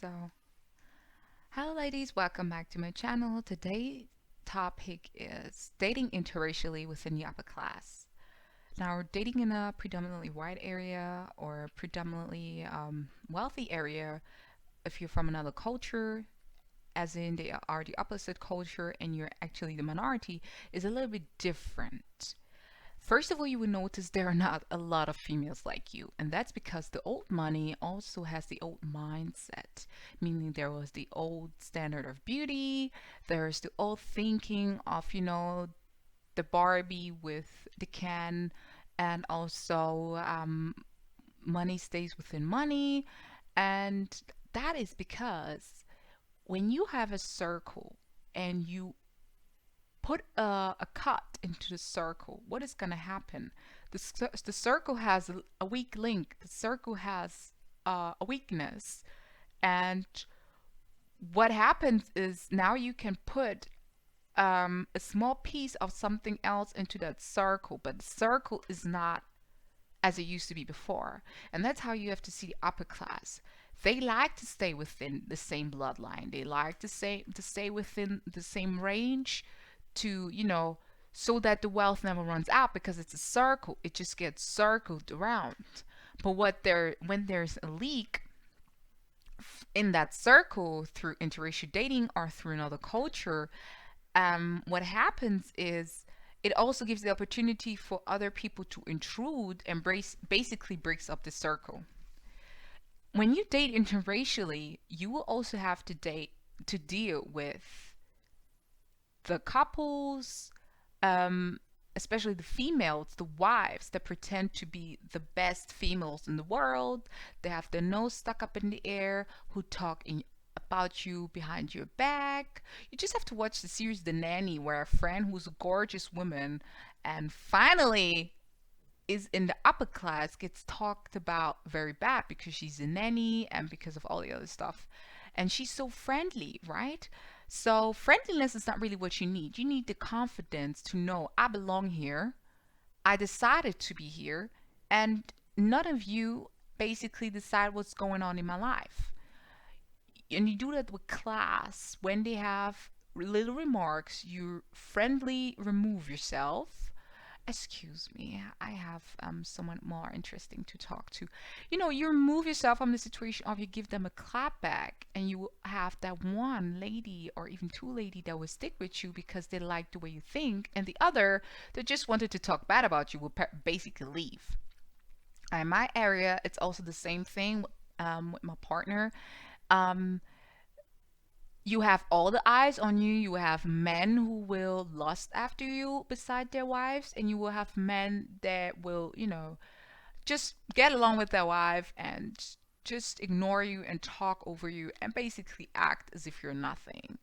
So, hello ladies, welcome back to my channel. Today's topic is dating interracially within the upper class. Now, dating in a predominantly white area or predominantly wealthy area, if you're from another culture, as in they are the opposite culture and you're actually the minority, is a little bit different. First of all, you will notice there are not a lot of females like you, and that's because the old money also has the old mindset, meaning there was the old standard of beauty, there's the old thinking of, the Barbie with the can, and also money stays within money. And that is because when you have a circle and you put a cut into the circle, what is going to happen? The circle has a weak link. The circle has a weakness. And what happens is now you can put a small piece of something else into that circle, but the circle is not as it used to be before. And that's how you have to see the upper class. They like to stay within the same bloodline. They like to stay within the same range to, so that the wealth never runs out because it's a circle. It just gets circled around. But when there's a leak in that circle through interracial dating or through another culture, what happens is it also gives the opportunity for other people to intrude and basically breaks up the circle. When you date interracially, you will also have to deal with the couples, especially the females, the wives that pretend to be the best females in the world. They have their nose stuck up in the air, who talk about you behind your back. You just have to watch the series The Nanny, where a friend who's a gorgeous woman and finally is in the upper class gets talked about very bad because she's a nanny and because of all the other stuff. And she's so friendly, right? So, friendliness is not really what you need. You need the confidence to know I belong here, I decided to be here, and none of you basically decide what's going on in my life. And you do that with class. When they have little remarks, you friendly remove yourself. Excuse me, I have someone more interesting to talk to. You remove yourself from the situation, or you give them a clap back, and you will have that one lady or even two lady that will stick with you because they like the way you think, and the other that just wanted to talk bad about you will basically leave. In my area, it's also the same thing with my partner. Um, you have all the eyes on you. You have men who will lust after you beside their wives, and you will have men that will, just get along with their wife and just ignore you and talk over you and basically act as if you're nothing.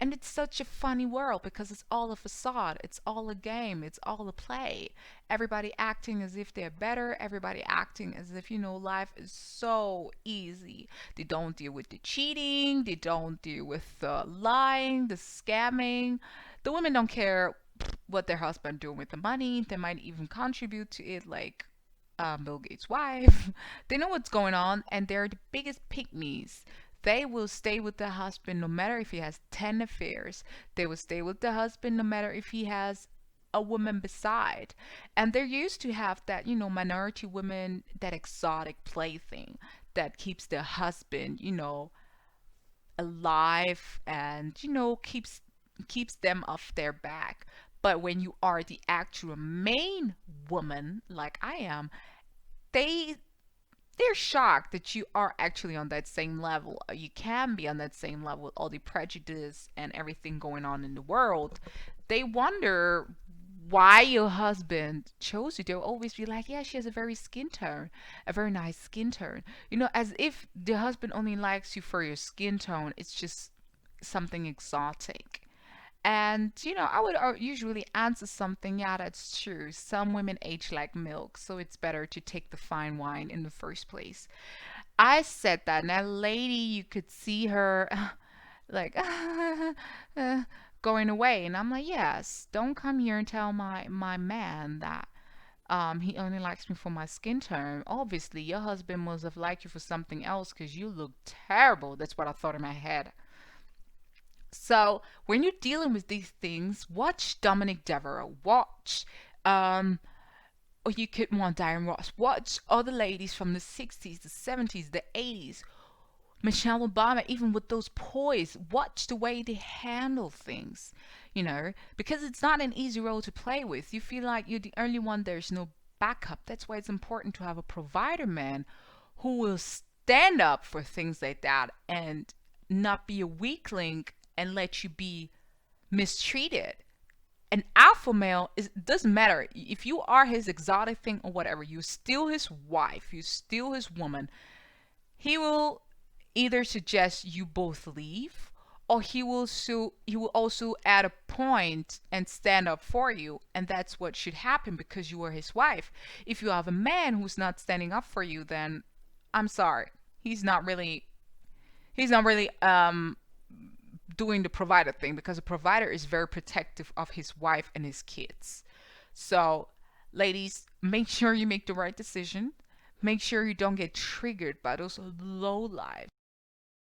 And it's such a funny world because it's all a facade, it's all a game, it's all a play. Everybody acting as if they're better, everybody acting as if, life is so easy. They don't deal with the cheating, they don't deal with the lying, the scamming. The women don't care what their husband doing with the money. They might even contribute to it, like Bill Gates' wife. They know what's going on, and they're the biggest pygmies. They will stay with the husband no matter if he has 10 affairs. They will stay with the husband no matter if he has a woman beside. And they're used to have that, minority women, that exotic plaything that keeps their husband, alive and, keeps them off their back. But when you are the actual main woman, like I am, they they're shocked that you are actually on that same level. You can be on that same level with all the prejudice and everything going on in the world. They wonder why your husband chose you. They'll always be like, yeah, she has a very skin tone, a very nice skin tone. As if the husband only likes you for your skin tone. It's just something exotic. And, I would usually answer something, yeah, that's true. Some women age like milk, so it's better to take the fine wine in the first place. I said that, and that lady, you could see her like going away. And I'm like, yes, don't come here and tell my man that He only likes me for my skin tone. Obviously, your husband must have liked you for something else because you look terrible. That's what I thought in my head. So when you're dealing with these things, watch Dominic Devereux. Watch, um, or you could want Diane Ross. Watch other ladies from the 60s, the 70s, the 80s. Michelle Obama, even with those poise, watch the way they handle things, because it's not an easy role to play with. You feel like you're the only one, there's no backup. That's why it's important to have a provider man who will stand up for things like that and not be a weakling and let you be mistreated. An alpha male doesn't matter if you are his exotic thing or whatever, you're still his wife, you're still his woman. He will either suggest you both leave, or he will also add a point and stand up for you, and that's what should happen because you are his wife. If you have a man who's not standing up for you, then I'm sorry, he's not really doing the provider thing, because a provider is very protective of his wife and his kids. So, ladies, make sure you make the right decision. Make sure you don't get triggered by those low lives.